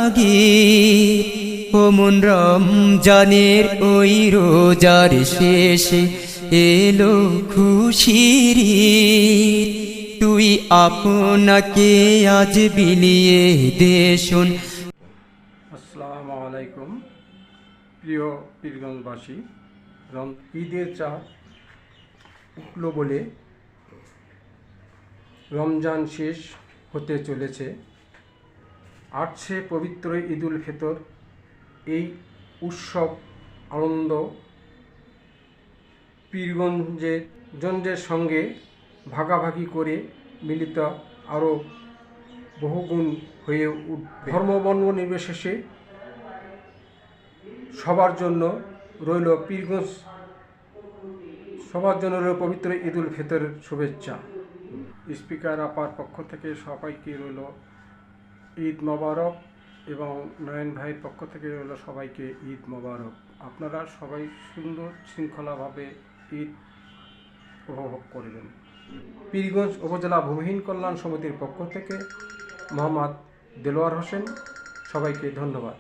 তাগিদ। ও মন রমজানের ওই রোজার শেষে এলো খুশির ঈদ। তুই আপনাকে আজ বিলিয়ে দে শোন। আসসালামু আলাইকুম প্রিয় পীরগঞ্জবাসী। ঈদের চাঁদ উঠল বলে রমজান শেষ হতে চলেছে। আসছে পবিত্র ঈদুল ফিতর। এই উৎসব আনন্দ পীরগঞ্জের সঙ্গে ভাগাভাগি করে মিলিত আরও বহুগুণ হয়ে উঠবে। ধর্ম বর্ণ নির্বিশেষে সবার জন্য রইল পবিত্র ঈদুল ফিতরের শুভেচ্ছা। স্পিকার আপার পক্ষ থেকে সবাইকে রইল ঈদ মোবারক এবং নয়ন ভাইয়ের পক্ষ থেকে রইল সবাইকে ঈদ মোবারক। আপনারা সবাই সুন্দর শৃঙ্খলাভাবে ঈদ উপভোগ করবেন। পীরগঞ্জ উপজেলা ভূমিহীন কল্যাণ সমিতির পক্ষ থেকে মোহাম্মদ দেলোয়ার হোসেন, সবাইকে ধন্যবাদ।